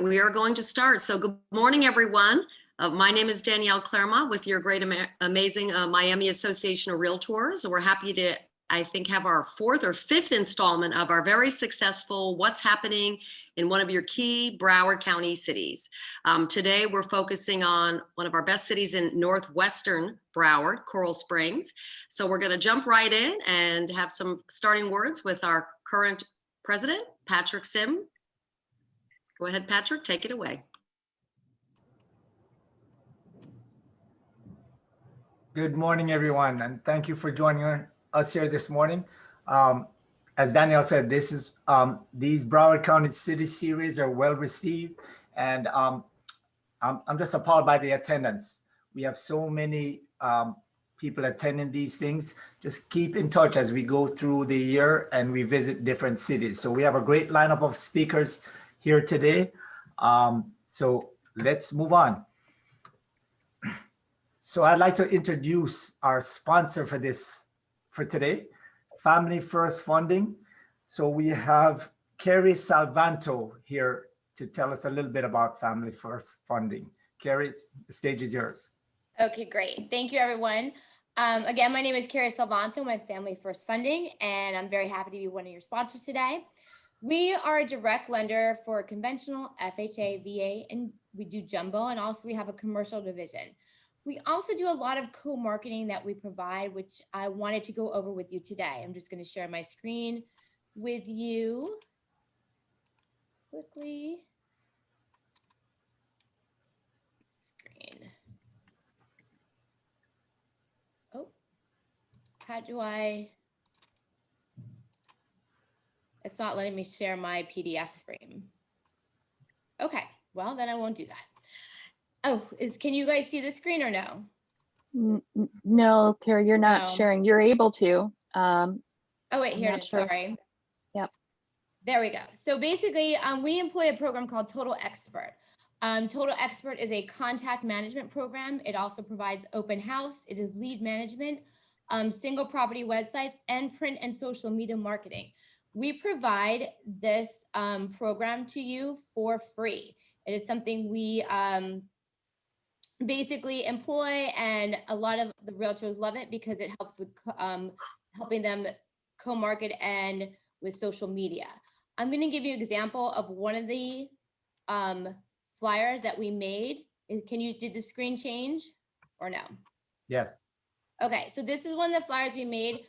We are going to start. So good morning, everyone. My name is Danielle Claremont with your great, amazing Miami Association of Realtors. We're happy to, I think, have our fourth or fifth installment of our very successful What's Happening in one of your key Broward County cities. Today, we're focusing on one of our best cities in northwestern Broward, Coral Springs. So we're going to jump right in and have some starting words with our current president, Patrick Sim. Go ahead, Patrick, take it away. Good morning, everyone, and thank you for joining us here this morning. As Danielle said, this is these Broward County City Series are well received, and I'm just appalled by the attendance. We have so many people attending these things. Just keep in touch as we go through the year and we visit different cities. So we have a great lineup of speakers here today. So let's move on. So I'd like to introduce our sponsor for today, Family First Funding. So we have Carrie Salvanto here to tell us a little bit about Family First Funding. Carrie, the stage is yours. Okay, great. Thank you, everyone. Again, my name is Carrie Salvanto with Family First Funding, and I'm very happy to be one of your sponsors today. We are a direct lender for conventional, FHA, VA, and we do jumbo, and also we have a commercial division. We also do a lot of co-marketing that we provide, which I wanted to go over with you today. I'm just going to share my screen with you quickly. Screen. Oh, how do I? It's not letting me share my PDF screen. Okay, well, then I won't do that. Oh, can you guys see the screen or no? No, Carrie, you're not sharing. You're able to. Oh, wait, here it is. Sure. Sorry. Yep. There we go. So basically, we employ a program called Total Expert. Total Expert is a contact management program. It also provides open house. It is lead management, single property websites, and print and social media marketing. We provide this program to you for free. It is something we basically employ, and a lot of the realtors love it because it helps with helping them co-market and with social media. I'm going to give you an example of one of the flyers that we made. Did the screen change or no? Yes. Okay, so this is one of the flyers we made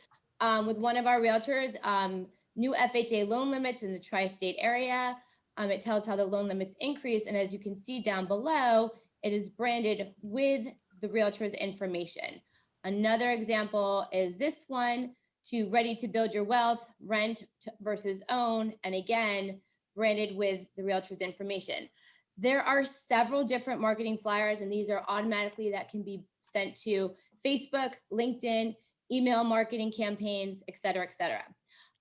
with one of our realtors, new FHA loan limits in the tri-state area. It tells how the loan limits increase, and as you can see down below, it is branded with the realtor's information. Another example is this one, to ready to build your wealth, rent versus own, and again, branded with the realtor's information. There are several different marketing flyers, and these are automatically that can be sent to Facebook, LinkedIn, email marketing campaigns, et cetera, et cetera.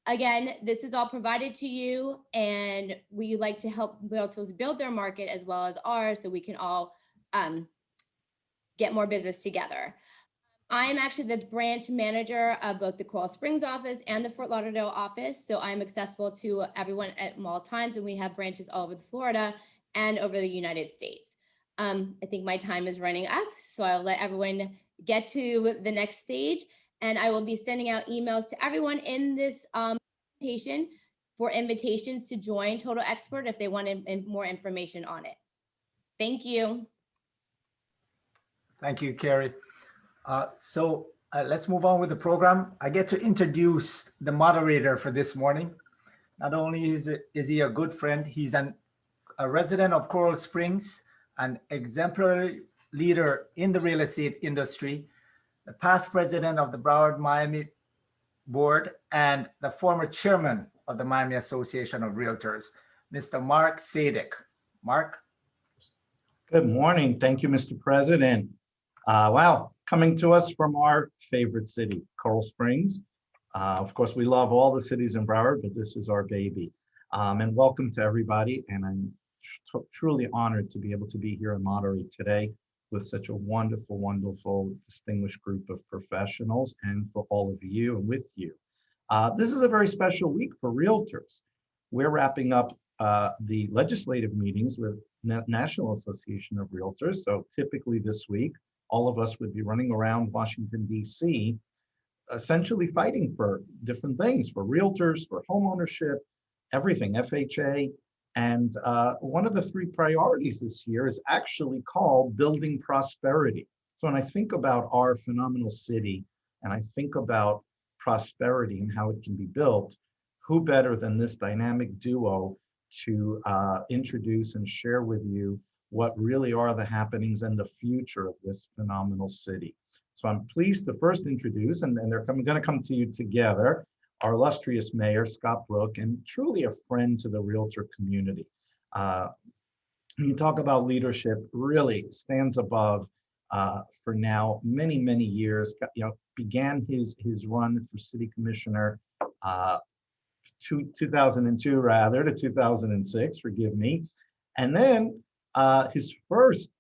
Again, this is all provided to you, and we like to help realtors build their market as well as ours, so we can all get more business together. I'm actually the branch manager of both the Coral Springs office and the Fort Lauderdale office, so I'm accessible to everyone at all times, and we have branches all over Florida and over the United States. I think my time is running up, so I'll let everyone get to the next stage, and I will be sending out emails to everyone in this presentation for invitations to join Total Expert if they want more information on it. Thank you. Thank you, Carrie. So let's move on with the program. I get to introduce the moderator for this morning. Not only is he a good friend, he's a resident of Coral Springs, an exemplary leader in the real estate industry, the past president of the Broward Miami Board, and the former chairman of the Miami Association of Realtors, Mr. Mark Sadek. Mark? Good morning. Thank you, Mr. President. Wow, coming to us from our favorite city, Coral Springs. Of course, we love all the cities in Broward, but this is our baby. And welcome to everybody. And I'm truly honored to be able to be here and moderate today with such a wonderful, wonderful, distinguished group of professionals, and for all of you and with you. This is a very special week for realtors. We're wrapping up the legislative meetings with National Association of Realtors. So typically this week, all of us would be running around Washington, D.C., essentially fighting for different things, for realtors, for homeownership, everything, FHA. And one of the three priorities this year is actually called Building Prosperity. So when I think about our phenomenal city and I think about prosperity and how it can be built, who better than this dynamic duo to introduce and share with you what really are the happenings and the future of this phenomenal city. So I'm pleased to first introduce, and they're going to come to you together, our illustrious mayor, Scott Brook, and truly a friend to the realtor community. When you talk about leadership, really stands above for now many, many years. Began his run for city commissioner 2002 rather to 2006, forgive me. And then his first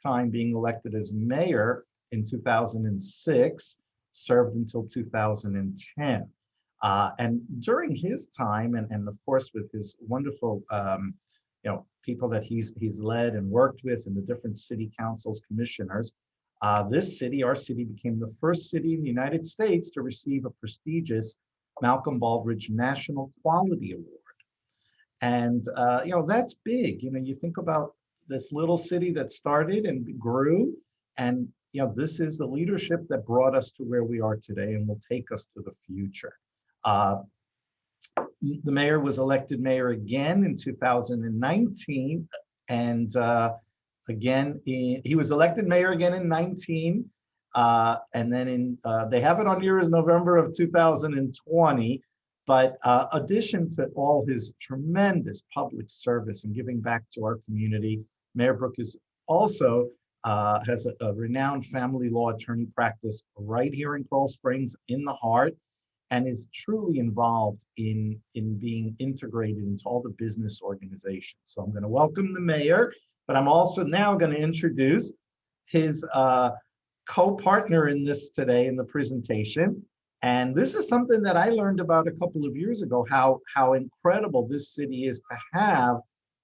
time being elected as mayor in 2006, served until 2010. And during his time, and of course with his wonderful people that he's led and worked with in the different city councils, commissioners, this city, our city, became the first city in the United States to receive a prestigious Malcolm Baldrige National Quality Award. And that's big. You think about this little city that started and grew, and this is the leadership that brought us to where we are today and will take us to the future. The mayor was elected mayor again in 2019, and again he was elected mayor again in 19, and then they have it on here as November of 2020. But addition to all his tremendous public service and giving back to our community, Mayor Brook is also has a renowned family law attorney practice right here in Coral Springs in the heart, and is truly involved in being integrated into all the business organizations. So I'm going to welcome the mayor, but I'm also now going to introduce his co-partner in this today in the presentation. And this is something that I learned about a couple of years ago, how incredible this city is to have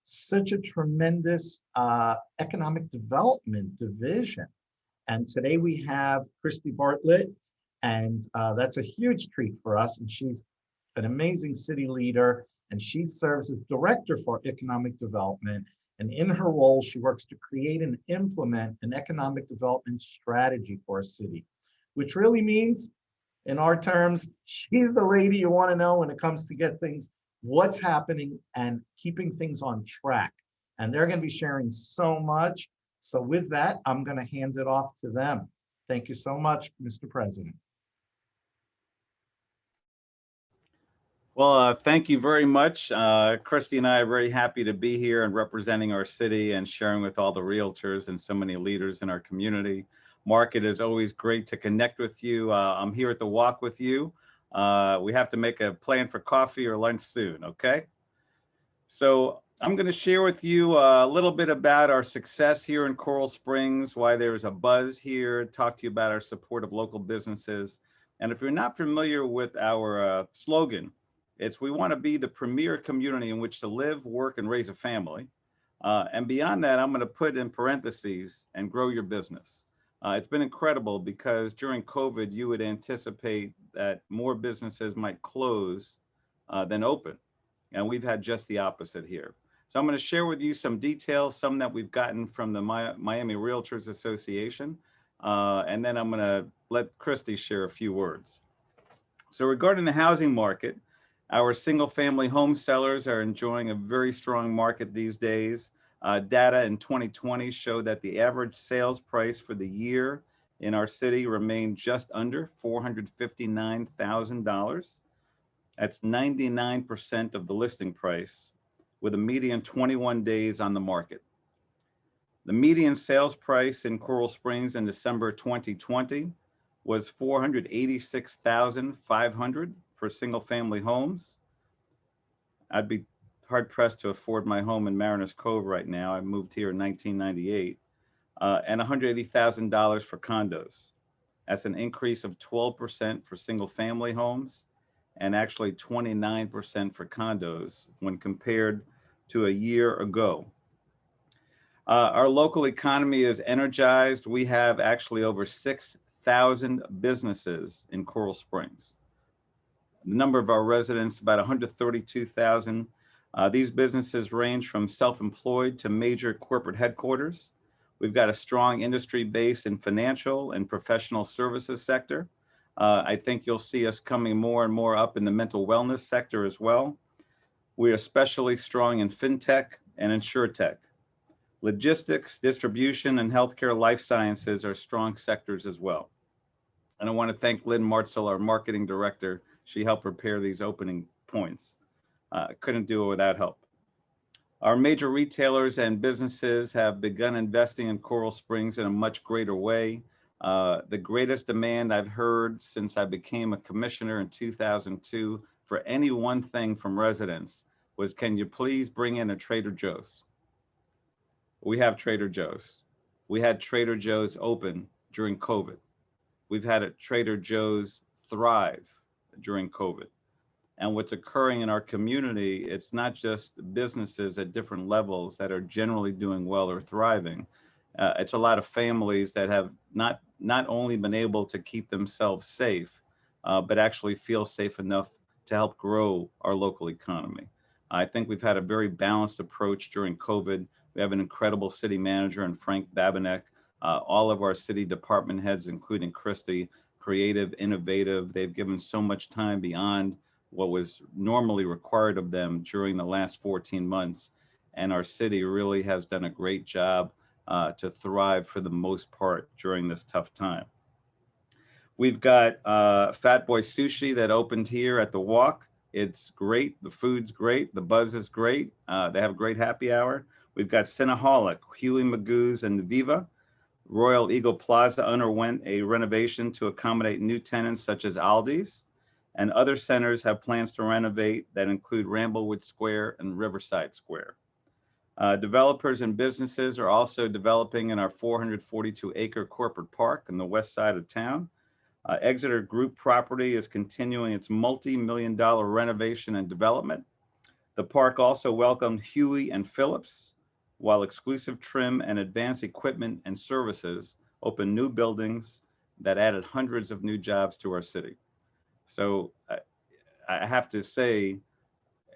such a tremendous economic development division. And today we have Christy Bartlett, and that's a huge treat for us. And she's an amazing city leader, and she serves as Director for Economic Development. And in her role, she works to create and implement an economic development strategy for a city, which really means, in our terms, she's the lady you want to know when it comes to get things, what's happening and keeping things on track. And they're going to be sharing so much. So with that, I'm going to hand it off to them. Thank you so much, Mr. President. Well, thank you very much. Christy and I are very happy to be here and representing our city and sharing with all the realtors and so many leaders in our community. Mark, it is always great to connect with you. I'm here at the walk with you. We have to make a plan for coffee or lunch soon, okay? So I'm going to share with you a little bit about our success here in Coral Springs, why there's a buzz here, talk to you about our support of local businesses. And if you're not familiar with our slogan, it's we want to be the premier community in which to live, work, and raise a family. And beyond that, I'm going to put in parentheses and grow your business. It's been incredible because during COVID, you would anticipate that more businesses might close than open. And we've had just the opposite here. So I'm going to share with you some details, some that we've gotten from the Miami Realtors Association. And then I'm going to let Christy share a few words. So regarding the housing market, our single family home sellers are enjoying a very strong market these days. Data in 2020 showed that the average sales price for the year in our city remained just under $459,000. That's 99% of the listing price, with a median 21 days on the market. The median sales price in Coral Springs in December 2020 was $486,500 for single family homes. I'd be hard pressed to afford my home in Mariners Cove right now. I moved here in 1998, and $180,000 for condos. That's an increase of 12% for single family homes and actually 29% for condos when compared to a year ago. Our local economy is energized. We have actually over 6,000 businesses in Coral Springs. The number of our residents, about 132,000. These businesses range from self-employed to major corporate headquarters. We've got a strong industry base in financial and professional services sector. I think you'll see us coming more and more up in the mental wellness sector as well. We're especially strong in fintech and insurtech. Logistics, distribution, and healthcare life sciences are strong sectors as well. And I want to thank Lynn Martzel, our marketing director. She helped prepare these opening points. Couldn't do it without help. Our major retailers and businesses have begun investing in Coral Springs in a much greater way. The greatest demand I've heard since I became a commissioner in 2002 for any one thing from residents was, can you please bring in a Trader Joe's? We have Trader Joe's. We had Trader Joe's open during COVID. We've had a Trader Joe's thrive during COVID. And what's occurring in our community, it's not just businesses at different levels that are generally doing well or thriving. It's a lot of families that have not only been able to keep themselves safe, but actually feel safe enough to help grow our local economy. I think we've had a very balanced approach during COVID. We have an incredible city manager in Frank Babinek. All of our city department heads, including Christy, creative, innovative. They've given so much time beyond what was normally required of them during the last 14 months. And our city really has done a great job to thrive for the most part during this tough time. We've got Fat Boy Sushi that opened here at the Walk. It's great. The food's great. The buzz is great. They have a great happy hour. We've got Cinnaholic, Huey Magoo's, and Viva. Royal Eagle Plaza underwent a renovation to accommodate new tenants such as Aldi's, and other centers have plans to renovate that include Ramblewood Square and Riverside Square. Developers and businesses are also developing in our 442-acre corporate park in the west side of town. Exeter Group Property is continuing its multi-million-dollar renovation and development. The park also welcomed Huey and Phillips, while Exclusive Trim and Advanced Equipment and Services opened new buildings that added hundreds of new jobs to our city. So I have to say,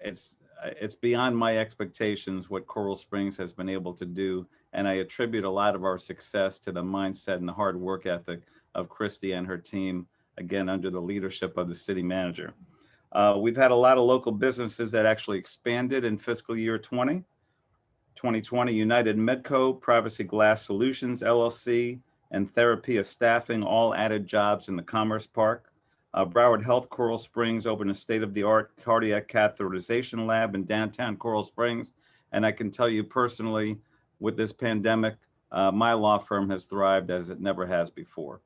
it's beyond my expectations what Coral Springs has been able to do. And I attribute a lot of our success to the mindset and the hard work ethic of Christy and her team, again, under the leadership of the city manager. We've had a lot of local businesses that actually expanded in fiscal year 2020. United Medco, Privacy Glass Solutions, LLC, and Therapia Staffing all added jobs in the Commerce Park. Broward Health Coral Springs opened a state-of-the-art cardiac catheterization lab in downtown Coral Springs. And I can tell you personally, with this pandemic, my law firm has thrived as it never has before.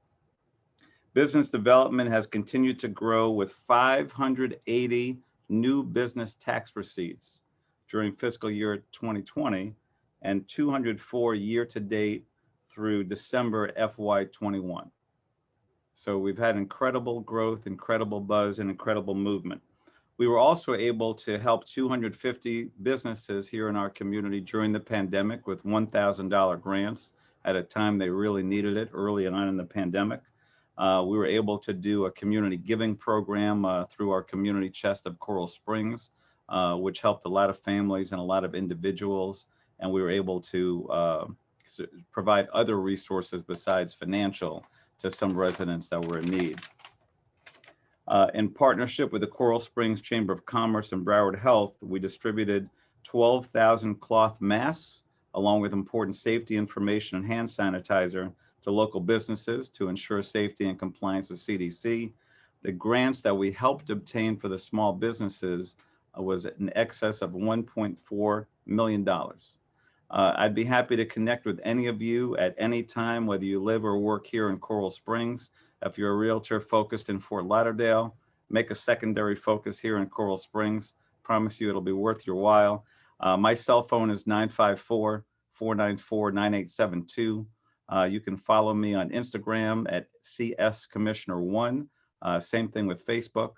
Business development has continued to grow with 580 new business tax receipts during fiscal year 2020 and 204 year-to-date through December FY21. So we've had incredible growth, incredible buzz, and incredible movement. We were also able to help 250 businesses here in our community during the pandemic with $1,000 grants at a time they really needed it early on in the pandemic. We were able to do a community giving program through our community chest of Coral Springs, which helped a lot of families and a lot of individuals. And we were able to provide other resources besides financial to some residents that were in need. In partnership with the Coral Springs Chamber of Commerce and Broward Health, we distributed 12,000 cloth masks, along with important safety information and hand sanitizer to local businesses to ensure safety and compliance with CDC. The grants that we helped obtain for the small businesses was in excess of $1.4 million. I'd be happy to connect with any of you at any time, whether you live or work here in Coral Springs. If you're a realtor focused in Fort Lauderdale, make a secondary focus here in Coral Springs. Promise you it'll be worth your while. My cell phone is 954-494-9872. You can follow me on Instagram at CS Commissioner 1. Same thing with Facebook.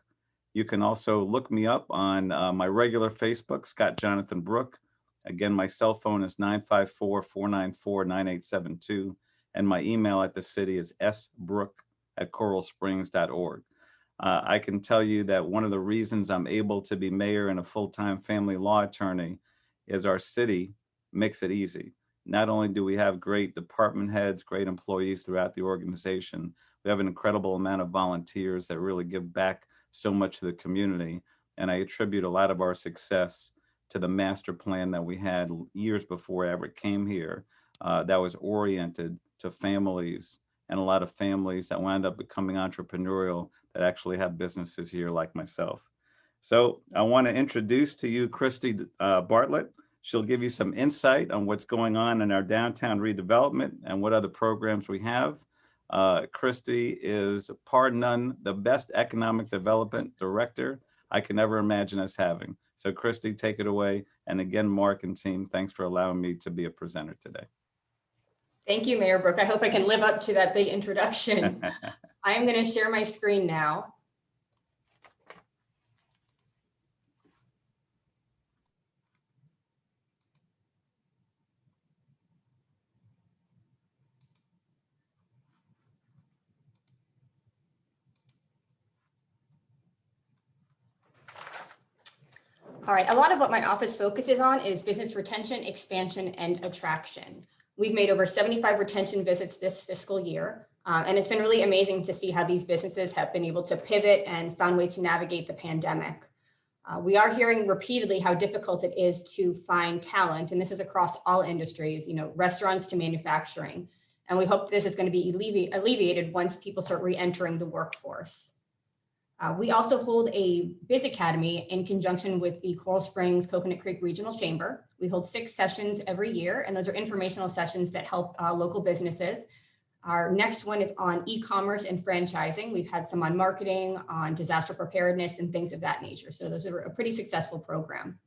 You can also look me up on my regular Facebook, Scott Jonathan Brook. Again, my cell phone is 954-494-9872. And my email at the city is sbrook@coralsprings.org. I can tell you that one of the reasons I'm able to be mayor and a full-time family law attorney is our city makes it easy. Not only do we have great department heads, great employees throughout the organization, we have an incredible amount of volunteers that really give back so much to the community. And I attribute a lot of our success to the master plan that we had years before I ever came here, that was oriented to families, and a lot of families that wound up becoming entrepreneurial that actually have businesses here like myself. So I want to introduce to you Christy Bartlett. She'll give you some insight on what's going on in our downtown redevelopment and what other programs we have. Christy is, pardon none, the best economic development director I can ever imagine us having. So Christy, take it away. And again, Mark and team, thanks for allowing me to be a presenter today. Thank you, Mayor Brook. I hope I can live up to that big introduction. I am going to share my screen now. All right, a lot of what my office focuses on is business retention, expansion, and attraction. We've made over 75 retention visits this fiscal year, and it's been really amazing to see how these businesses have been able to pivot and found ways to navigate the pandemic. We are hearing repeatedly how difficult it is to find talent, and this is across all industries, restaurants to manufacturing. And we hope this is going to be alleviated once people start re-entering the workforce. We also hold a Biz Academy in conjunction with the Coral Springs Coconut Creek Regional Chamber. We hold 6 sessions every year, and those are informational sessions that help local businesses. Our next one is on e-commerce and franchising. We've had some on marketing, on disaster preparedness, and things of that nature. So those are a pretty successful program.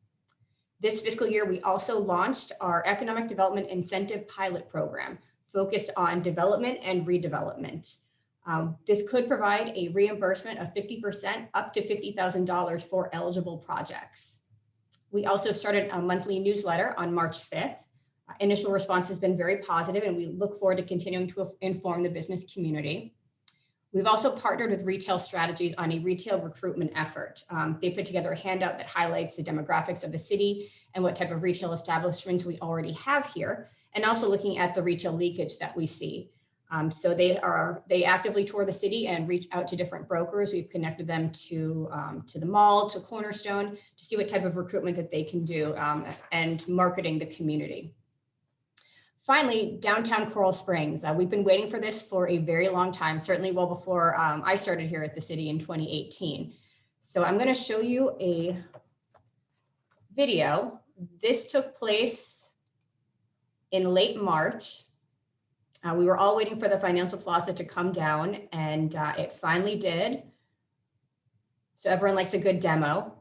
This fiscal year, we also launched our Economic Development Incentive Pilot Program, focused on development and redevelopment. This could provide a reimbursement of 50% up to $50,000 for eligible projects. We also started a monthly newsletter on March 5th. Initial response has been very positive, and we look forward to continuing to inform the business community. We've also partnered with Retail Strategies on a retail recruitment effort. They put together a handout that highlights the demographics of the city and what type of retail establishments we already have here, and also looking at the retail leakage that we see. So they actively tour the city and reach out to different brokers. We've connected them to the mall, to Cornerstone, to see what type of recruitment that they can do and marketing the community. Finally, downtown Coral Springs. We've been waiting for this for a very long time, certainly well before I started here at the city in 2018. So I'm going to show you a video. This took place in late March. We were all waiting for the financial plaza to come down, and it finally did. So everyone likes a good demo.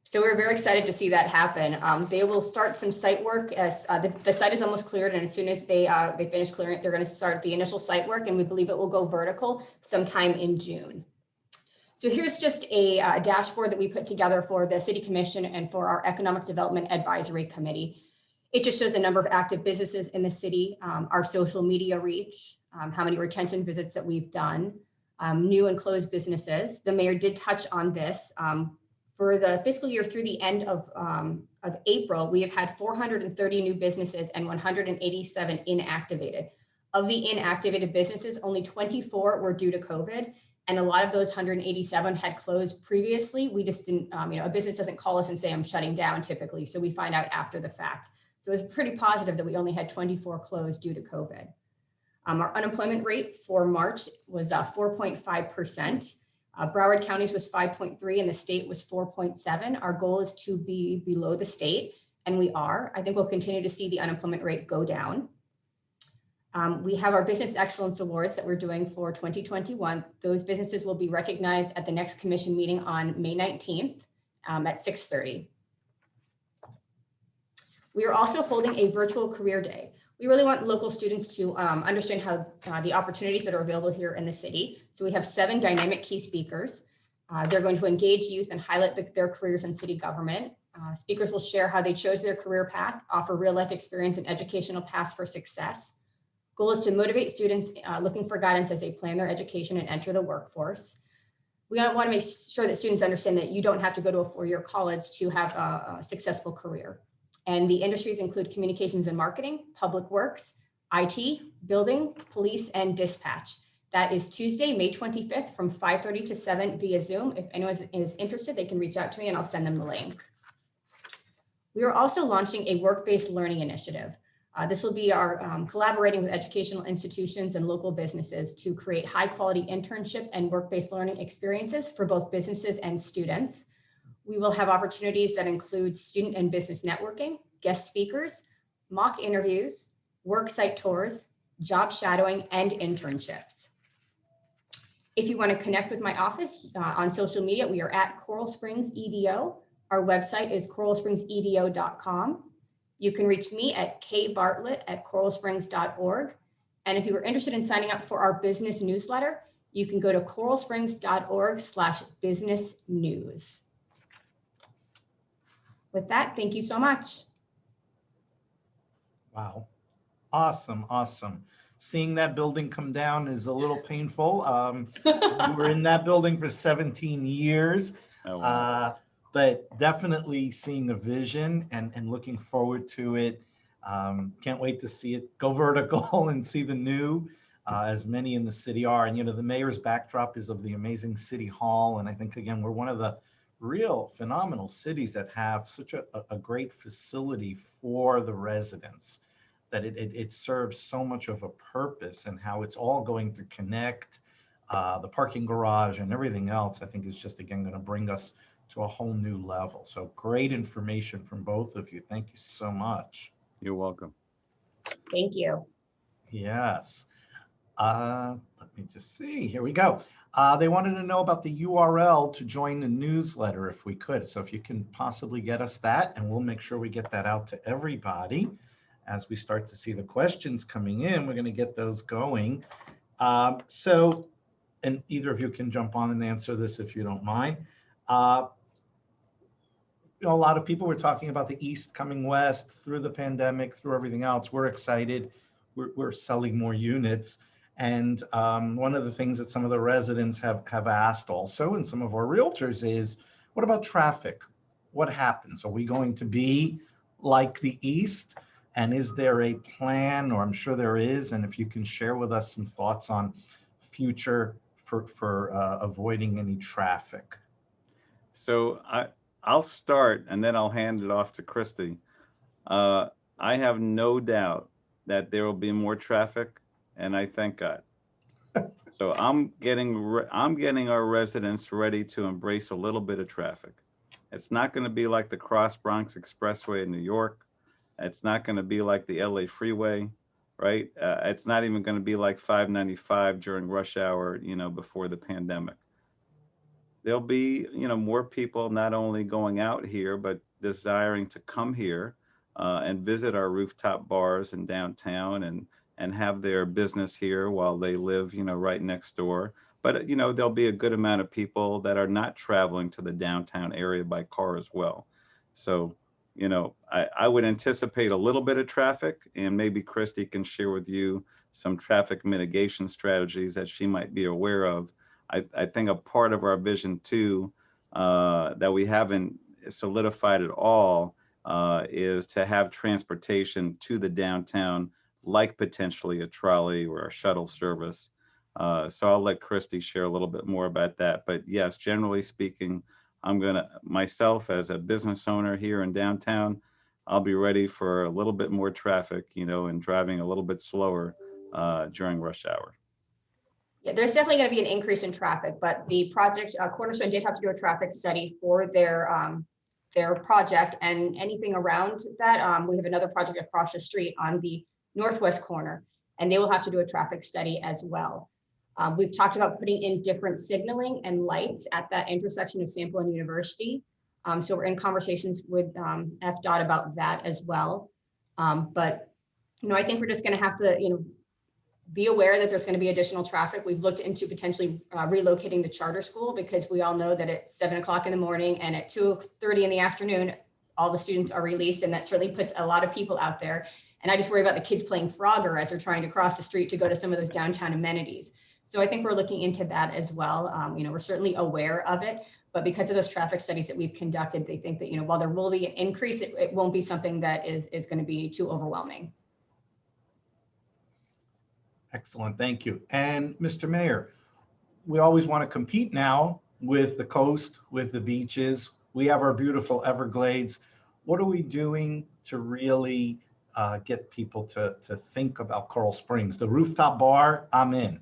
So we're very excited to see that happen. They will start some site work as the site is almost cleared, and as soon as they finish clearing it, they're going to start the initial site work, and we believe it will go vertical sometime in June. So here's just a dashboard that we put together for the City Commission and for our Economic Development Advisory Committee. It just shows a number of active businesses in the city, our social media reach, how many retention visits that we've done, new and closed businesses. The mayor did touch on this. For the fiscal year through the end of April, we have had 430 new businesses and 187 inactivated. Of the inactivated businesses, only 24 were due to COVID, and a lot of those 187 had closed previously. We just didn't, a business doesn't call us and say, I'm shutting down typically, so we find out after the fact. So it was pretty positive that we only had 24 closed due to COVID. Our unemployment rate for March was 4.5%. Broward County's was 5.3 and the state was 4.7. Our goal is to be below the state, and we are. I think we'll continue to see the unemployment rate go down. We have our Business Excellence Awards that we're doing for 2021. Those businesses will be recognized at the next commission meeting on May 19th at 6:30. We are also holding a virtual career day. We really want local students to understand how the opportunities that are available here in the city. So we have 7 dynamic key speakers. They're going to engage youth and highlight their careers in city government. Speakers will share how they chose their career path, offer real life experience and educational paths for success. Goal is to motivate students looking for guidance as they plan their education and enter the workforce. We want to make sure that students understand that you don't have to go to a 4-year college to have a successful career. And the industries include communications and marketing, public works, IT, building, police, and dispatch. That is Tuesday, May 25th from 5:30 to 7 via Zoom. If anyone is interested, they can reach out to me and I'll send them the link. We are also launching a work-based learning initiative. This will be our collaborating with educational institutions and local businesses to create high-quality internship and work-based learning experiences for both businesses and students. We will have opportunities that include student and business networking, guest speakers, mock interviews, work site tours, job shadowing, and internships. If you want to connect with my office on social media, we are at Coral Springs EDO. Our website is coralspringsedo.com. You can reach me at kbartlett@coralsprings.org. And if you are interested in signing up for our business newsletter, you can go to coralsprings.org/business-news. With that, thank you so much. Wow. Awesome. Awesome. Seeing that building come down is a little painful. We were in that building for 17 years, Oh, wow. but definitely seeing the vision and looking forward to it. Can't wait to see it go vertical and see the new, as many in the city are. And, you know, the mayor's backdrop is of the amazing city hall. And I think, again, we're one of the real phenomenal cities that have such a great facility for the residents, that it serves so much of a purpose, and how it's all going to connect, the parking garage and everything else, I think is just, again, going to bring us to a whole new level. So great information from both of you. Thank you so much. You're welcome. Thank you. Yes. Let me just see. Here we go. They wanted to know about the URL to join the newsletter if we could. So if you can possibly get us that, and we'll make sure we get that out to everybody. As we start to see the questions coming in, we're going to get those going. So, and either of you can jump on and answer this if you don't mind. You know, a lot of people were talking about the East coming West through the pandemic, through everything else. We're excited. We're selling more units. And one of the things that some of the residents have asked also, and some of our realtors, is, what about traffic? What happens? Are we going to be like the East? And is there a plan, or I'm sure there is, and if you can share with us some thoughts on future for avoiding any traffic. So I'll start and then I'll hand it off to Christy. I have no doubt that there will be more traffic, and I thank God. So I'm getting our residents ready to embrace a little bit of traffic. It's not going to be like the Cross Bronx Expressway in New York. It's not going to be like the LA freeway, right? It's not even going to be like 595 during rush hour, you know, before the pandemic. There'll be, you know, more people not only going out here, but desiring to come here and visit our rooftop bars in downtown and have their business here while they live, you know, right next door. But, you know, there'll be a good amount of people that are not traveling to the downtown area by car as well. So, you know, I would anticipate a little bit of traffic, and maybe Christy can share with you some traffic mitigation strategies that she might be aware of. I think a part of our vision too, that we haven't solidified at all, is to have transportation to the downtown, like potentially a trolley or a shuttle service. So I'll let Christy share a little bit more about that. But yes, generally speaking, myself as a business owner here in downtown, I'll be ready for a little bit more traffic, you know, and driving a little bit slower during rush hour. Yeah, there's definitely going to be an increase in traffic, but the project, Cornerstone did have to do a traffic study for their project, and anything around that. We have another project across the street on the northwest corner, and they will have to do a traffic study as well. We've talked about putting in different signaling and lights at that intersection of Sample and University. So we're in conversations with FDOT about that as well. But, I think we're just going to have to, be aware that there's going to be additional traffic. We've looked into potentially relocating the charter school, because we all know that at 7 o'clock in the morning and at 2:30 in the afternoon, all the students are released, and that certainly puts a lot of people out there. And I just worry about the kids playing Frogger as they're trying to cross the street to go to some of those downtown amenities. So I think we're looking into that as well. We're certainly aware of it, but because of those traffic studies that we've conducted, they think that, while there will be an increase, it won't be something that is going to be too overwhelming. Excellent, thank you. And Mr. Mayor, we always want to compete now with the coast, with the beaches. We have our beautiful Everglades. What are we doing to really get people to think about Coral Springs? The rooftop bar, I'm in.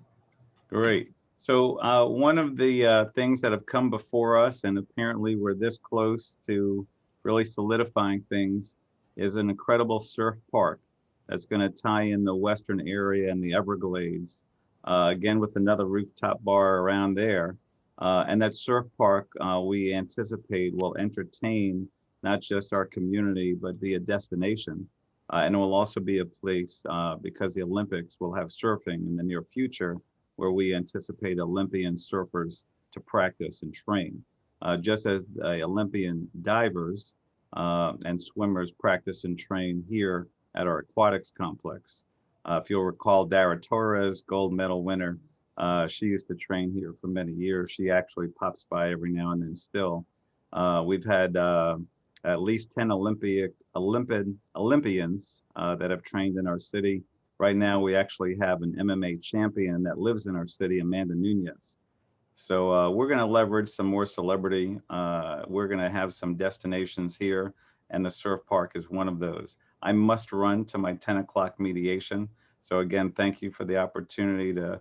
Great. So one of the things that have come before us, and apparently we're this close to really solidifying things, is an incredible surf park that's going to tie in the western area and the Everglades, again with another rooftop bar around there. And that surf park, we anticipate, will entertain not just our community, but be a destination. And it will also be a place, because the Olympics will have surfing in the near future, where we anticipate Olympian surfers to practice and train. Just as the Olympian divers and swimmers practice and train here at our aquatics complex. If you'll recall, Dara Torres, gold medal winner, she used to train here for many years. She actually pops by every now and then still. We've had at least 10 Olympians that have trained in our city. Right now, we actually have an MMA champion that lives in our city, Amanda Nunez. So we're going to leverage some more celebrity. We're going to have some destinations here, and the surf park is one of those. I must run to my 10 o'clock mediation. So again, thank you for the opportunity to,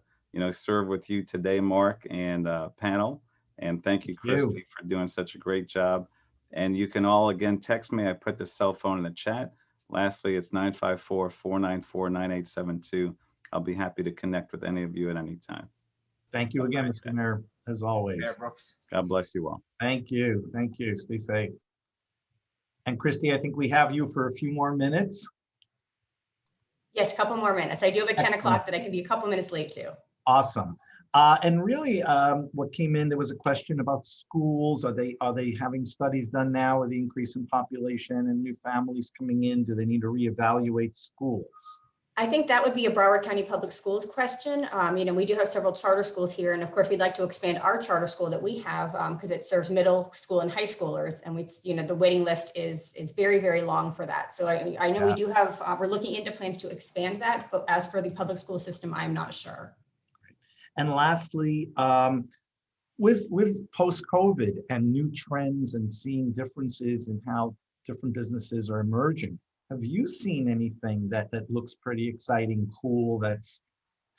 serve with you today, Mark, and panel. And thank you, Christy, for doing such a great job. And you can all, again, text me. I put the cell phone in the chat. Lastly, it's 954-494-9872. I'll be happy to connect with any of you at any time. Thank you again, Mr. Mayor, as always. Mayor Brooks. God bless you all. Thank you. Thank you. Stay safe. And Christy, I think we have you for a few more minutes. Yes, a couple more minutes. I do have a 10 o'clock that I can be a couple minutes late to. Awesome. And really, what came in, there was a question about schools. Are they having studies done now with the increase in population and new families coming in? Do they need to reevaluate schools? I think that would be a Broward County Public Schools question. We do have several charter schools here, and of course, we'd like to expand our charter school that we have because it serves middle school and high schoolers, and the waiting list is very, very long for that. So I know we do have, we're looking into plans to expand that, but as for the public school system, I'm not sure. And lastly, with post-COVID and new trends and seeing differences in how different businesses are emerging, have you seen anything that looks pretty exciting, cool, that's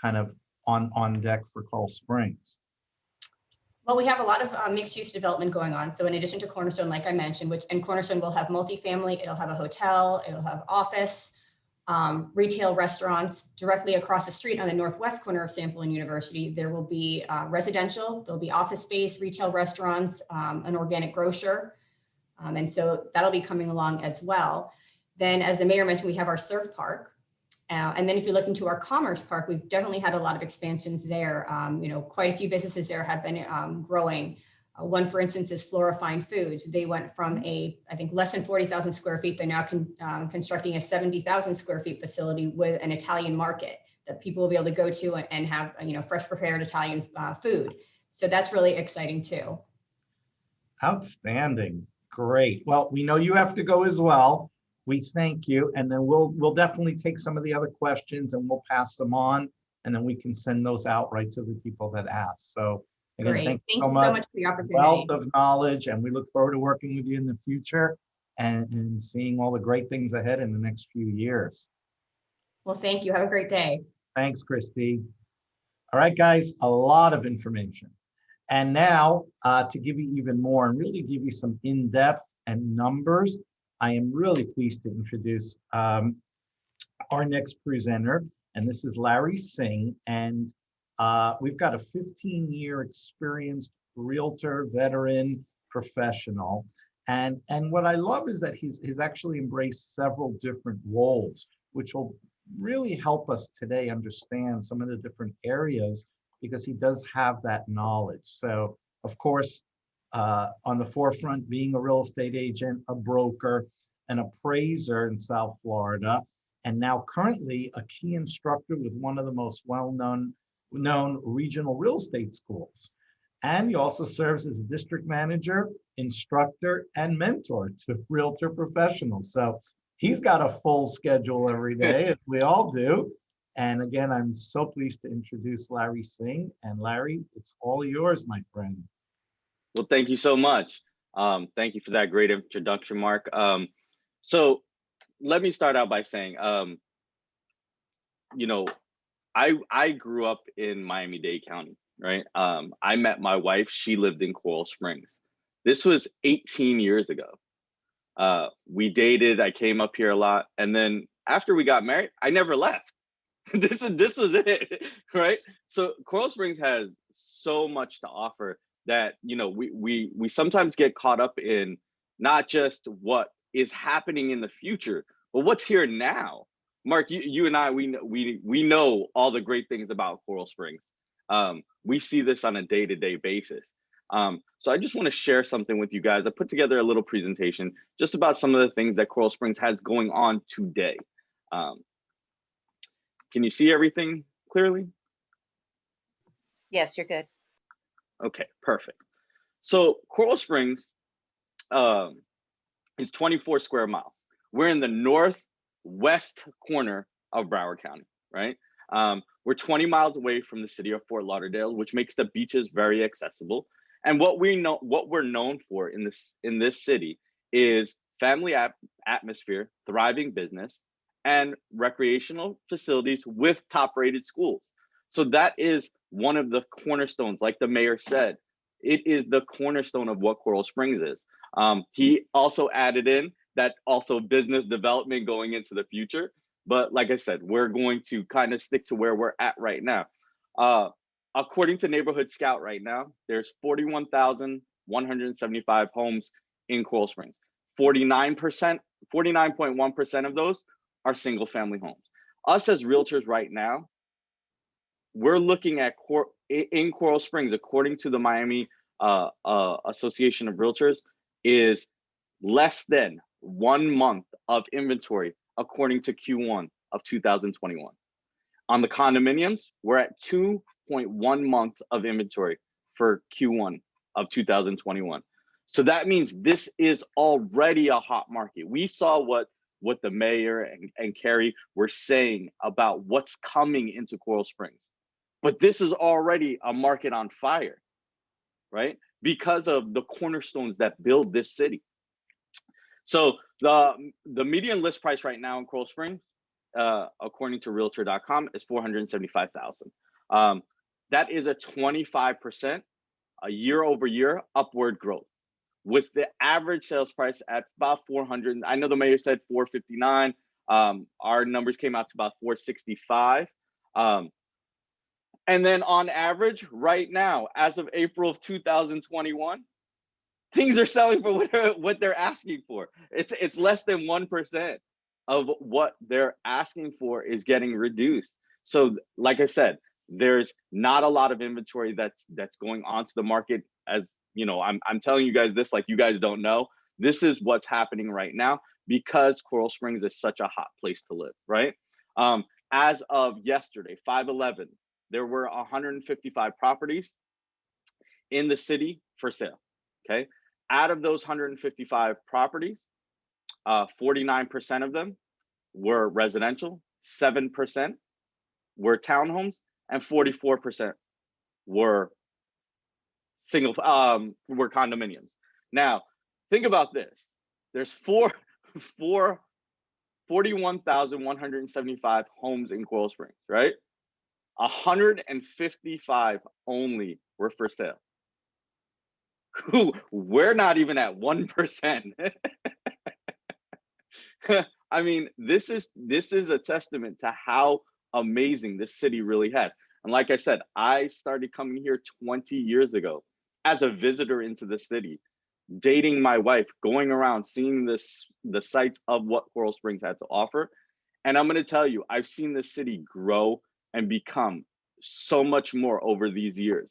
kind of on deck for Coral Springs? Well, we have a lot of mixed-use development going on. So in addition to Cornerstone, like I mentioned, and Cornerstone will have multifamily, it'll have a hotel, it'll have office, retail, restaurants. Directly across the street on the northwest corner of Sample and University, there will be residential, there'll be office space, retail, restaurants, an organic grocer. And so that'll be coming along as well. Then, as the mayor mentioned, we have our surf park. And then if you look into our commerce park, we've definitely had a lot of expansions there. Quite a few businesses there have been growing. One, for instance, is Flora Fine Foods. They went from I think less than 40,000 square feet. They're now constructing a 70,000 square feet facility with an Italian market that people will be able to go to and have, fresh prepared Italian food. So that's really exciting too. Outstanding. Great. Well, we know you have to go as well. We thank you. And then we'll definitely take some of the other questions and we'll pass them on. And then we can send those out right to the people that ask. So again, great. thank you so much for the opportunity. Wealth of knowledge, and we look forward to working with you in the future and seeing all the great things ahead in the next few years. Well, thank you. Have a great day. Thanks, Christy. All right, guys, a lot of information. And now to give you even more and really give you some in-depth and numbers, I am really pleased to introduce our next presenter, And this is Larry Singh. And we've got a 15-year experienced realtor, veteran, professional. And what I love is that he's actually embraced several different roles, which will really help us today understand some of the different areas, because he does have that knowledge. So, of course, on the forefront, being a real estate agent, a broker, an appraiser in South Florida, and now currently a key instructor with one of the most well-known regional real estate schools. And he also serves as district manager, instructor, and mentor to realtor professionals. So he's got a full schedule every day, as we all do. And again, I'm so pleased to introduce Larry Singh. And Larry, it's all yours, my friend. Well, thank you so much. Thank you for that great introduction, Mark. So let me start out by saying, you know, I grew up in Miami-Dade County, right? I met my wife, she lived in Coral Springs. This was 18 years ago. We dated, I came up here a lot. And then after we got married, I never left. This was it, right? So Coral Springs has so much to offer that, you know, we sometimes get caught up in not just what is happening in the future, but what's here now. Mark, you and I, we know all the great things about Coral Springs. We see this on a day-to-day basis. So I just want to share something with you guys. I put together a little presentation just about some of the things that Coral Springs has going on today. Can you see everything clearly? Yes, you're good. Okay, perfect. So Coral Springs is 24 square miles. We're in the northwest corner of Broward County, right? We're 20 miles away from the city of Fort Lauderdale, which makes the beaches very accessible. And what we're known for in this city is family atmosphere, thriving business, and recreational facilities with top-rated schools. So that is one of the cornerstones, like the mayor said. It is the cornerstone of what Coral Springs is. He also added in that also business development going into the future. But like I said, we're going to kind of stick to where we're at right now. According to Neighborhood Scout right now, there's 41,175 homes in Coral Springs. 49.1% of those are single family homes. Us as realtors right now, we're looking at in Coral Springs, according to the Miami Association of Realtors, is less than 1 month of inventory according to Q1 of 2021. On the condominiums, we're at 2.1 months of inventory for Q1 of 2021. So that means this is already a hot market. We saw what the mayor and Carrie were saying about what's coming into Coral Springs. But this is already a market on fire, right? Because of the cornerstones that build this city. So the median list price right now in Coral Springs, according to Realtor.com, is $475,000. That is a 25% year over year upward growth, with the average sales price at about 400. I know the mayor said 459. Our numbers came out to about 465. And then on average, right now, as of April of 2021, things are selling for what they're asking for. It's less than 1% of what they're asking for is getting reduced. So like I said, there's not a lot of inventory that's going onto the market. As you know, I'm telling you guys this like you guys don't know. This is what's happening right now because Coral Springs is such a hot place to live, right? As of yesterday, 5/11, there were 155 properties in the city for sale, okay? Out of those 155 properties, 49% of them were residential, 7% were townhomes, and 44% were were condominiums. Now, think about this. There's 41,175 homes in Coral Springs, right? 155 only were for sale. We're not even at 1%. I mean, this is a testament to how amazing this city really has. And like I said, I started coming here 20 years ago as a visitor into the city, dating my wife, going around, seeing the sights of what Coral Springs had to offer. And I'm going to tell you, I've seen the city grow and become so much more over these years.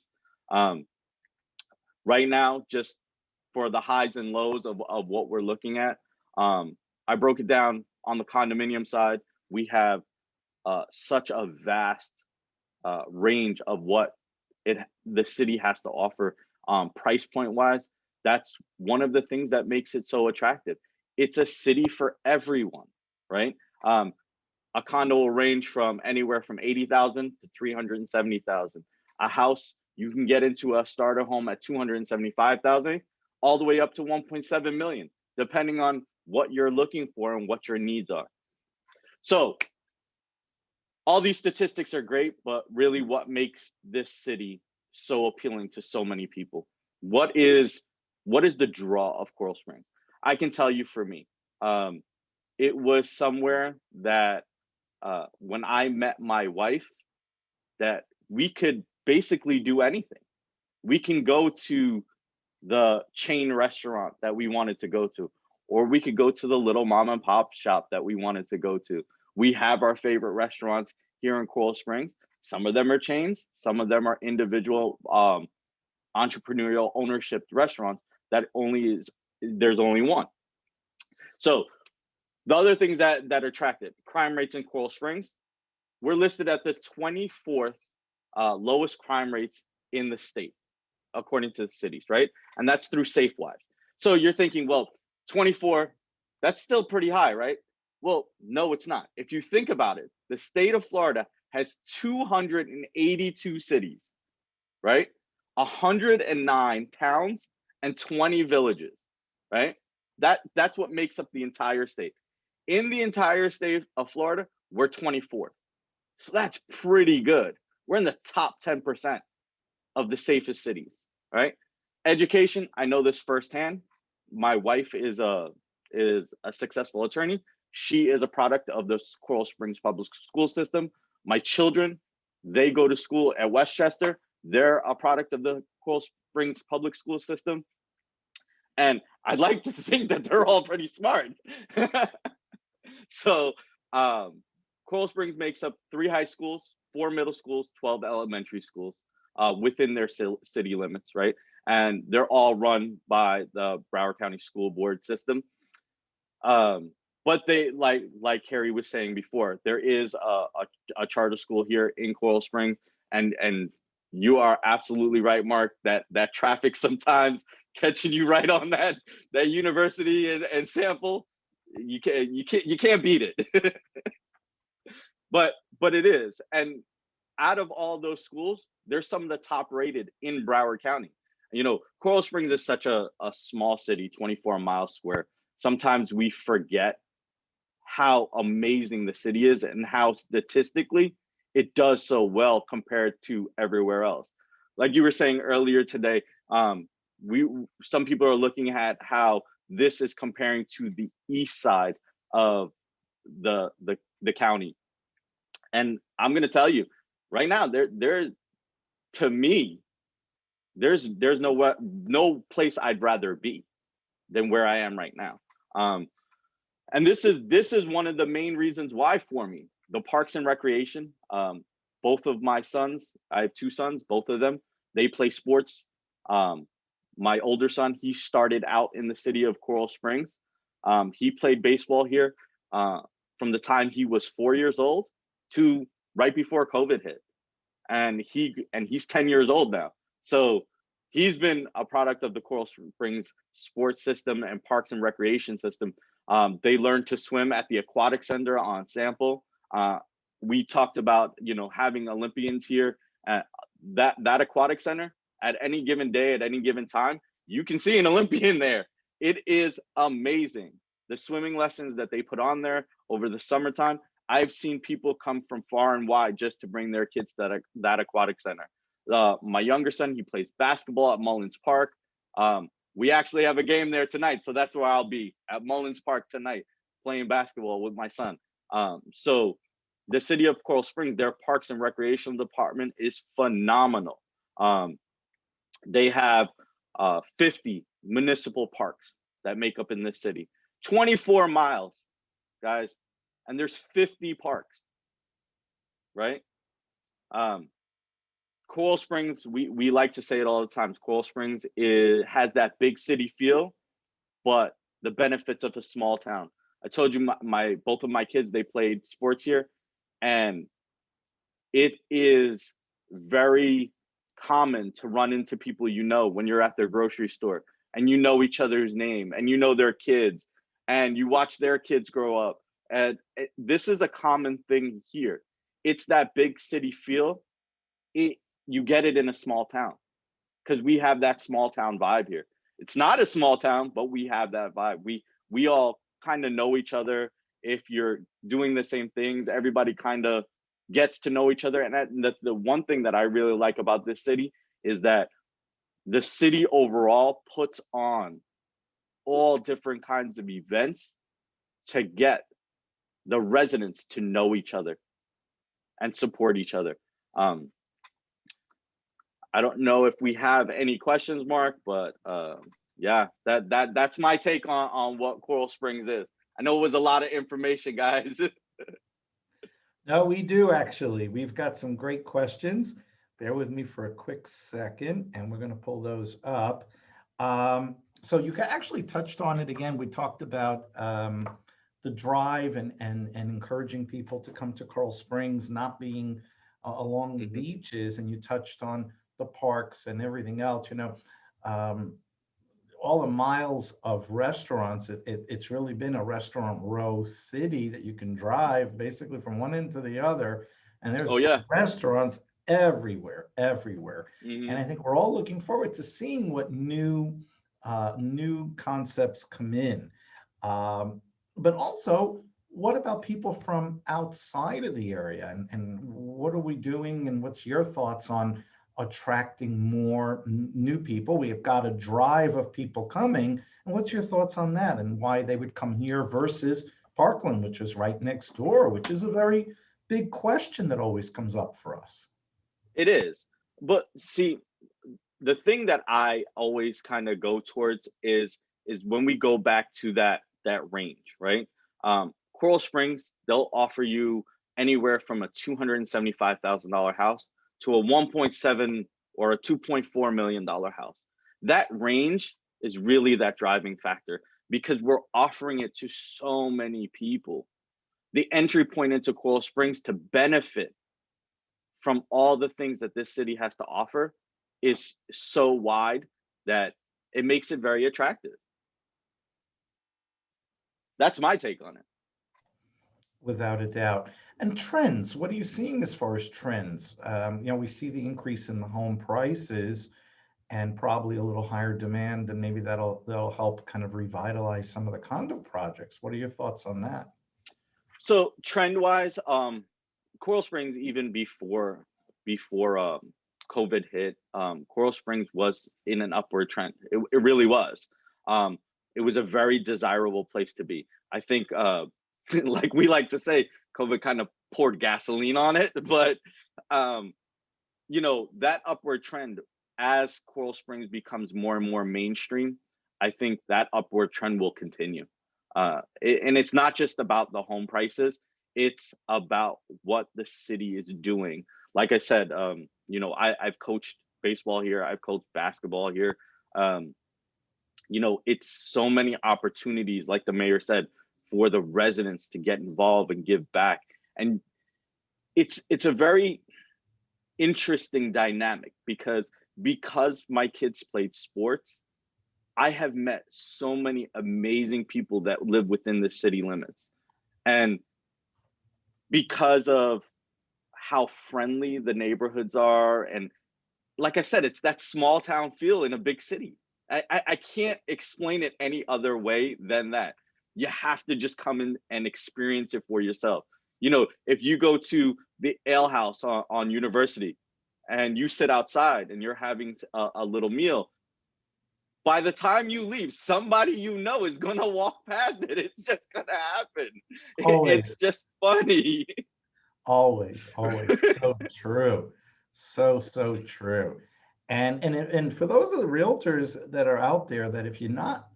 Right now, just for the highs and lows of what we're looking at, I broke it down on the condominium side. We have such a vast range of what the city has to offer price point wise. That's one of the things that makes it so attractive. It's a city for everyone, right? A condo will range from anywhere from 80,000 to 370,000. A house, you can get into a starter home at 275,000 all the way up to 1.7 million, depending on what you're looking for and what your needs are. So all these statistics are great, but really what makes this city so appealing to so many people? What is the draw of Coral Springs? I can tell you for me, it was somewhere that when I met my wife, that we could basically do anything. We can go to the chain restaurant that we wanted to go to, or we could go to the little mom and pop shop that we wanted to go to. We have our favorite restaurants here in Coral Springs. Some of them are chains, some of them are individual entrepreneurial ownership restaurants that there's only one. So the other things that attracted crime rates in Coral Springs, we're listed at the 24th lowest crime rates in the state, according to the cities, right? And that's through SafeWise. So you're thinking, well, 24, that's still pretty high, right? Well, no, it's not. If you think about it, the state of Florida has 282 cities, right? 109 towns and 20 villages, right? That's what makes up the entire state. In the entire state of Florida, we're 24th. So that's pretty good. We're in the top 10% of the safest cities, right? Education, I know this firsthand. My wife is a successful attorney. She is a product of the Coral Springs public school system. My children, they go to school at Westchester. They're a product of the Coral Springs public school system. And I'd like to think that they're all pretty smart. So Coral Springs makes up 3 high schools, 4 middle schools, 12 elementary schools within their city limits, right? And they're all run by the Broward County School Board system. But they, like Carrie was saying before, there is a charter school here in Coral Springs, and you are absolutely right, Mark, that traffic sometimes catching you right on that university and sample, you can't beat it. but it is. And out of all those schools, there's some of the top rated in Broward County. You know, Coral Springs is such a small city, 24 miles square. Sometimes we forget how amazing the city is and how statistically it does so well compared to everywhere else. Like you were saying earlier today, some people are looking at how this is comparing to the east side of the county. And I'm going to tell you right now, there to me, there's no place I'd rather be than where I am right now. And this is one of the main reasons why for me, the parks and recreation. Both of my sons, I have 2 sons, both of them, they play sports. My older son, he started out in the city of Coral Springs. He played baseball here from the time he was 4 years old to right before COVID hit. And he's 10 years old now. So he's been a product of the Coral Springs sports system and parks and recreation system. They learned to swim at the aquatic center on Sample. We talked about, having Olympians here at that aquatic center. At any given day, at any given time, you can see an Olympian there. It is amazing. The swimming lessons that they put on there over the summertime. I've seen people come from far and wide just to bring their kids to that aquatic center. My younger son, he plays basketball at Mullins Park. We actually have a game there tonight, so that's where I'll be, at Mullins Park tonight, playing basketball with my son. So the city of Coral Springs, their Parks and Recreation Department is phenomenal. They have 50 municipal parks that make up in this city, 24 miles, guys, and there's 50 parks, right? Coral Springs, we like to say it all the time. Coral Springs has that big city feel, but the benefits of a small town. I told you both of my kids, they played sports here, and it is very common to run into people you know when you're at their grocery store, and you know each other's name, and you know their kids, and you watch their kids grow up. And this is a common thing here. It's that big city feel. You get it in a small town because we have that small town vibe here. It's not a small town, but we have that vibe. We all kind of know each other. If you're doing the same things, everybody kind of gets to know each other. And the one thing that I really like about this city is that the city overall puts on all different kinds of events to get the residents to know each other and support each other. I don't know if we have any questions, Mark, but yeah, that's my take on what Coral Springs is. I know it was a lot of information, guys. No, we do actually. We've got some great questions. Bear with me for a quick second, and we're going to pull those up. So you actually touched on it again. We talked about the drive and encouraging people to come to Coral Springs, not being along the beaches, and you touched on the parks and everything else. You know, all the miles of restaurants, it's really been a restaurant row city that you can drive basically from one end to the other, and there's restaurants everywhere. And I think we're all looking forward to seeing what new concepts come in. But also, what about people from outside of the area, and what are we doing, and what's your thoughts on attracting more new people? We have got a drive of people coming, and what's your thoughts on that, and why they would come here versus Parkland, which is right next door, which is a very big question that always comes up for us. It is, but see, the thing that I always kind of go towards is when we go back to that range, right? Coral Springs, they'll offer you anywhere from a $275,000 house to a 1.7 or a $2.4 million house. That range is really that driving factor because we're offering it to so many people. The entry point into Coral Springs to benefit from all the things that this city has to offer is so wide that it makes it very attractive. That's my take on it. Without a doubt. And trends, what are you seeing as far as trends? You know, we see the increase in the home prices and probably a little higher demand, and maybe that'll help kind of revitalize some of the condo projects. What are your thoughts on that? So trend-wise, Coral Springs, even before COVID hit, Coral Springs was in an upward trend. It really was. It was a very desirable place to be. I think, like we like to say, COVID kind of poured gasoline on it, but you know, that upward trend, as Coral Springs becomes more and more mainstream, I think that upward trend will continue. And it's not just about the home prices, it's about what the city is doing. Like I said, you know, I've coached baseball here, I've coached basketball here. You know, it's so many opportunities, like the mayor said, for the residents to get involved and give back. And it's a very interesting dynamic because my kids played sports, I have met so many amazing people that live within the city limits. And because of how friendly the neighborhoods are, and like I said, it's that small town feel in a big city. I can't explain it any other way than that. You have to just come in and experience it for yourself. You know, if you go to the ale house on University and you sit outside and you're having a little meal, by the time you leave, somebody you know is going to walk past it. It's just going to happen. Always. It's just funny. Always, always. So true. So true. And for those of the realtors that are out there, that if you're not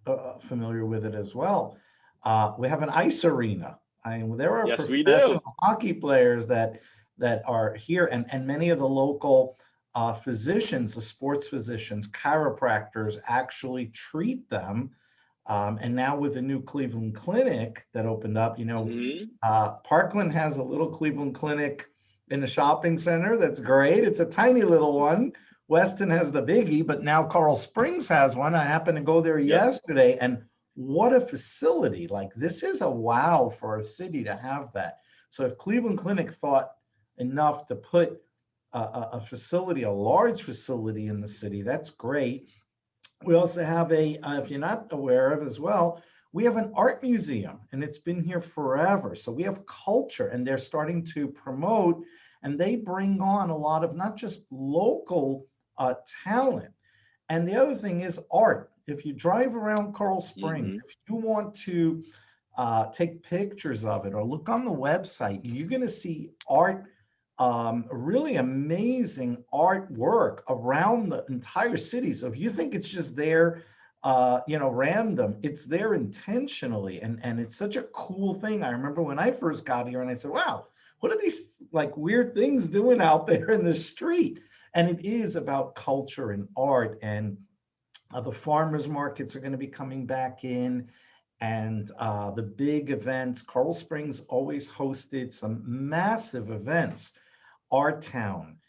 familiar with it as well, we have an ice arena. I mean, there are Yes, we professional do. hockey players that are here, and many of the local physicians, the sports physicians, chiropractors actually treat them. And now with the new Cleveland Clinic that opened up, Mhm. Parkland has a little Cleveland Clinic in a shopping center. That's great. It's a tiny little one. Weston has the biggie, but now Coral Springs has one. I happened to go there Yep. yesterday, and what a facility. Like, this is a wow for a city to have that. So if Cleveland Clinic thought enough to put a facility, a large facility in the city, that's great. We also have if you're not aware of as well, we have an art museum, and it's been here forever. So we have culture, and they're starting to promote, and they bring on a lot of not just local talent. And the other thing is art. If you drive around Coral Springs, Mhm. if you want to take pictures of it or look on the website, you're going to see art, really amazing artwork around the entire city. So if you think it's just there, random, it's there intentionally. And it's such a cool thing. I remember when I first got here and I said, wow, what are these like weird things doing out there in the street? And it is about culture and art. And the farmers markets are going to be coming back in. And the big events, Coral Springs always hosted some massive events. Our Town,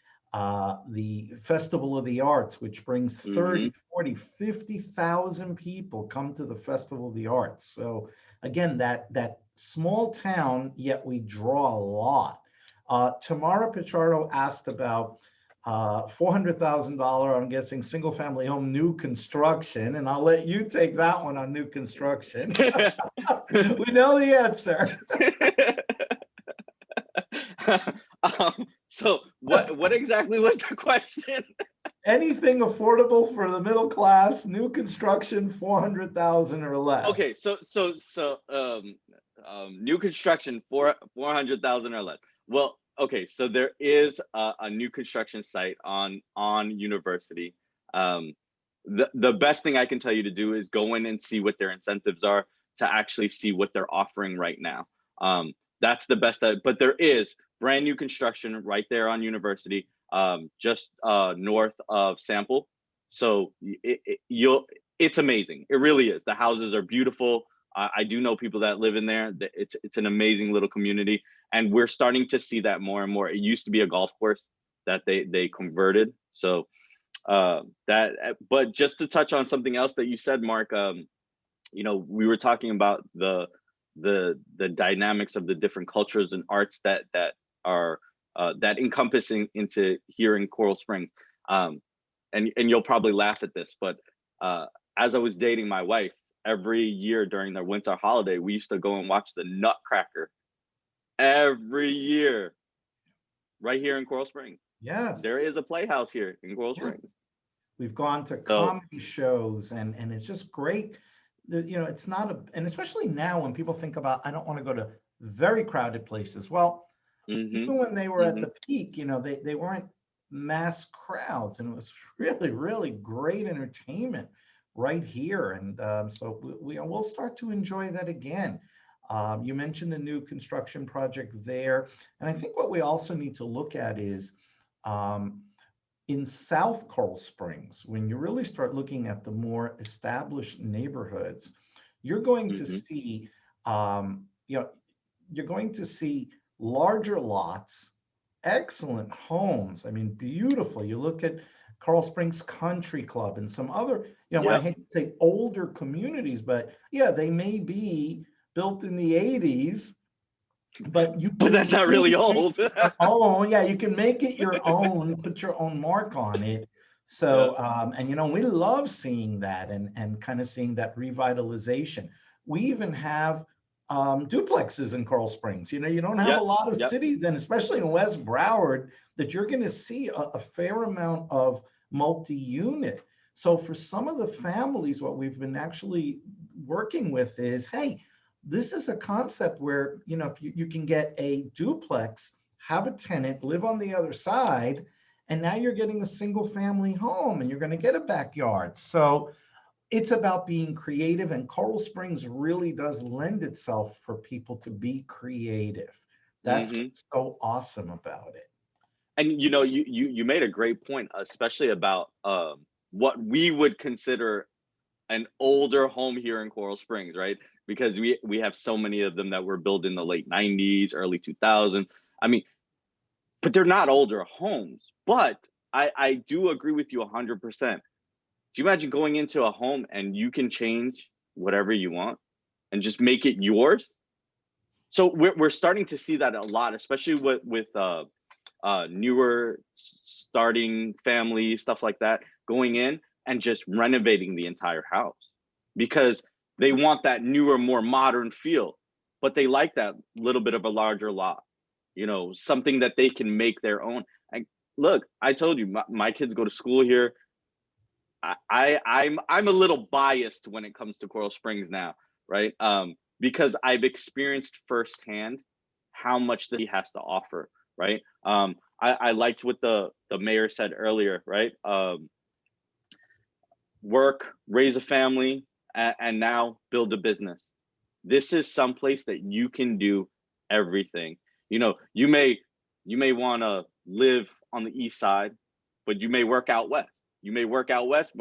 the Festival of the Arts, which brings 30, Mhm. 40, 50,000 people come to the Festival of the Arts. So again, that small town, yet we draw a lot. Tamara Pichardo asked about $400,000, I'm guessing, single family home new construction, and I'll let you take that one on new construction. We know the answer. So what exactly was the question? Anything affordable for the middle class, new construction, 400,000 or less. Okay, so new construction 400,000 or less. Well, okay, so there is a new construction site on University. The best thing I can tell you to do is go in and see what their incentives are, to actually see what they're offering right now. That's the best. But there is brand new construction right there on University, just north of Sample. So it's amazing. It really is. The houses are beautiful. I do know people that live in there. It's an amazing little community, and we're starting to see that more and more. It used to be a golf course that they converted. So but just to touch on something else that you said, Mark, we were talking about the dynamics of the different cultures and arts that are that encompassing into here in Coral Springs. And you'll probably laugh at this, but as I was dating my wife, every year during the winter holiday, we used to go and watch the Nutcracker every year, right here in Coral Springs. Yes. There is a playhouse here in Coral Springs. We've gone to comedy shows, and it's just great. It's not and especially now when people think about, I don't want to go to very crowded places. Well, even when they were at the peak, they weren't mass crowds, and it was really, really great entertainment right here. And so we'll start to enjoy that again. You mentioned the new construction project there. And I think what we also need to look at is in South Coral Springs, when you really start looking at the more established neighborhoods, you're going to see, you're going to see larger lots, excellent homes. I mean, beautiful. You look at Coral Springs Country Club and some other, I hate to say older communities, but yeah, they may be built in the 80s, but that's not really old. Oh, yeah, you can make it your own, put your own mark on it. So, and we love seeing that and kind of seeing that revitalization. We even have duplexes in Coral Springs. You don't have a lot of cities, and especially in West Broward, that you're going to see a fair amount of multi-unit. So for some of the families, what we've been actually working with is, hey, this is a concept where, if you can get a duplex have a tenant, live on the other side, and now you're getting a single family home and you're going to get a backyard. So it's about being creative, and Coral Springs really does lend itself for people to be creative. That's what's so awesome about it. And you made a great point, especially about what we would consider an older home here in Coral Springs, right? Because we have so many of them that were built in the late 90s, early 2000s. I mean, but they're not older homes. But I do agree with you 100%. Do you imagine going into a home and you can change whatever you want and just make it yours? So we're starting to see that a lot, especially with newer starting families, stuff like that, going in and just renovating the entire house because they want that newer, more modern feel, but they like that little bit of a larger lot, something that they can make their own. And look, I told you, my kids go to school here. I'm a little biased when it comes to Coral Springs now, right? Because I've experienced firsthand how much that he has to offer, right? I liked what the mayor said earlier, right? Work, raise a family, and now build a business. This is someplace that you can do everything. You may want to live on the east side, but you may work out west. You may work out west,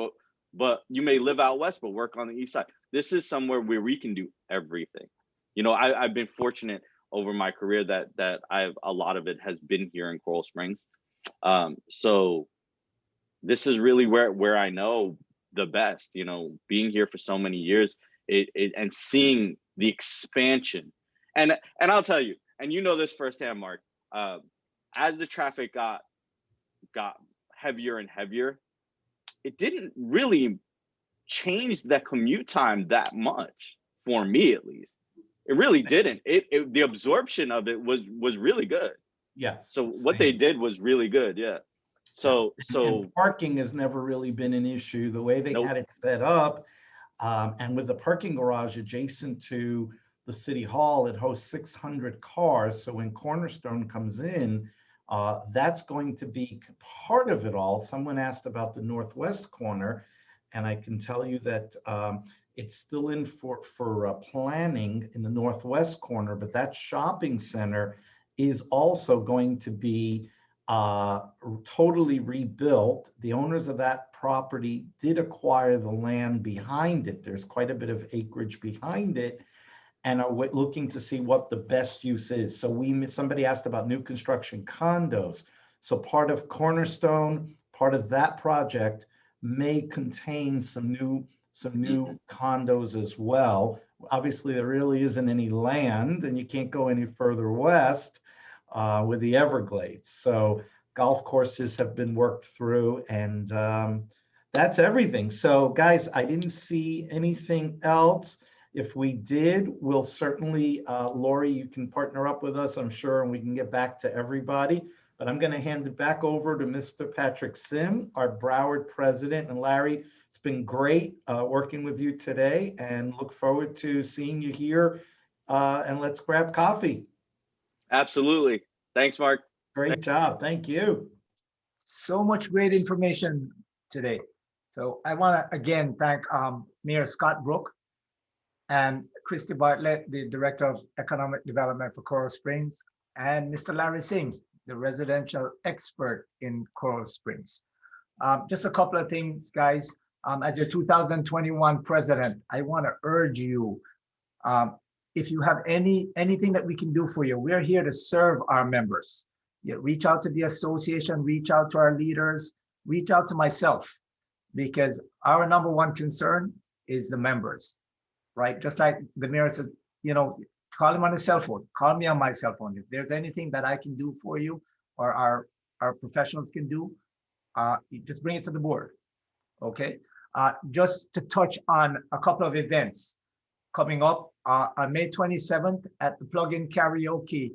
but you may live out west, but work on the east side. This is somewhere where we can do everything. I've been fortunate over my career that a lot of it has been here in Coral Springs. So this is really where I know the best, being here for so many years, and seeing the expansion. And I'll tell you, and this firsthand, Mark, as the traffic got heavier and heavier, it didn't really change the commute time that much, for me at least. It really didn't. The absorption of it was really good. Yes. So what they did was really good. Yeah. So and parking has never really been an issue. The way they had it set up, and with the parking garage adjacent to the city hall, it hosts 600 cars. So when Cornerstone comes in, that's going to be part of it all. Someone asked about the northwest corner, and I can tell you that it's still in for planning in the northwest corner, but that shopping center is also going to be totally rebuilt. The owners of that property did acquire the land behind it. There's quite a bit of acreage behind it, and are looking to see what the best use is. So somebody asked about new construction condos. So part of Cornerstone, part of that project may contain some new condos as well. Obviously, there really isn't any land, and you can't go any further west with the Everglades. So golf courses have been worked through, and that's everything. So guys, I didn't see anything else. If we did, we'll certainly, Lori, you can partner up with us, I'm sure, and we can get back to everybody. But I'm going to hand it back over to Mr. Patrick Sim, our Broward president. And Larry, it's been great working with you today, and look forward to seeing you here. And let's grab coffee. Absolutely. Thanks, Mark. Great job. Thank you. So much great information today. So I want to again thank Mayor Scott Brook and Christy Bartlett, the Director of Economic Development for Coral Springs, and Mr. Larry Singh, the residential expert in Coral Springs. Just a couple of things, guys. As your 2021 president, I want to urge you, if you have anything that we can do for you, we're here to serve our members. Reach out to the association, reach out to our leaders, reach out to myself, because our number one concern is the members, right? Just like the mayor said, call him on his cell phone, call me on my cell phone. If there's anything that I can do for you or our professionals can do, you just bring it to the board, okay? Just to touch on a couple of events coming up on May 27th at the Plug-in Karaoke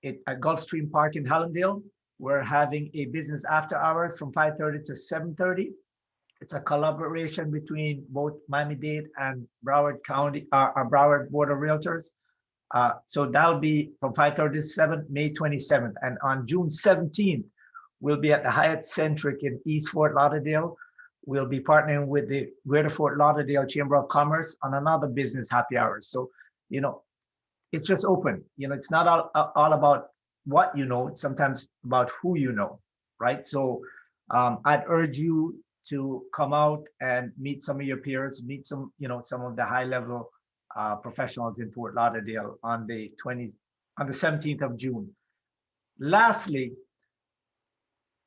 at Gulfstream Park in Hallandale. We're having a business after hours from 5:30 to 7:30. It's a collaboration between both Miami-Dade and Broward County, our Broward Board of Realtors. So that'll be from 5:30 to 7, May 27th. And on June 17th, we'll be at the Hyatt Centric in East Fort Lauderdale. We'll be partnering with the Greater Fort Lauderdale Chamber of Commerce on another business happy hour. So, it's just open. It's not all about what you know, it's sometimes about who you know, right? So I'd urge you to come out and meet some of your peers, meet some of the high level professionals in Fort Lauderdale on the 17th of June. Lastly,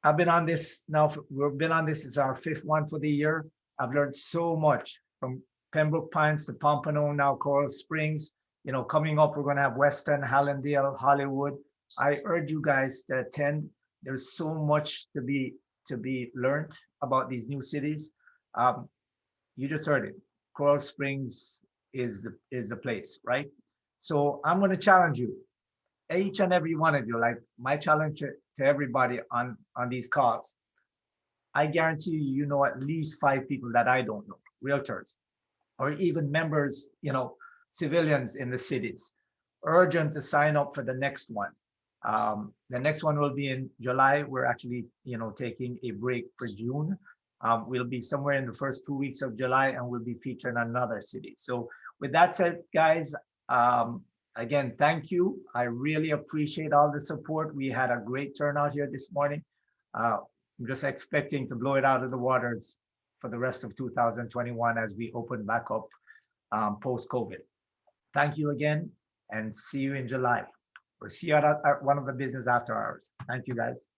I've been on this now. We've been on this. It's our 5th one for the year. I've learned so much from Pembroke Pines to Pompano, now Coral Springs. Coming up, we're going to have Weston, Hallandale, Hollywood. I urge you guys to attend. There's so much to be learned about these new cities. You just heard it. Coral Springs is the place, right? So I'm going to challenge you, each and every one of you, like my challenge to everybody on these calls. I guarantee you know at least 5 people that I don't know, realtors, or even members, civilians in the cities. Urge them to sign up for the next one. The next one will be in July. We're actually, taking a break for June. We'll be somewhere in the first 2 weeks of July, and we'll be featuring another city. So with that said, guys, again, thank you. I really appreciate all the support. We had a great turnout here this morning. I'm just expecting to blow it out of the waters for the rest of 2021 as we open back up post-COVID. Thank you again, and see you in July, or see you at one of the business after hours. Thank you, guys.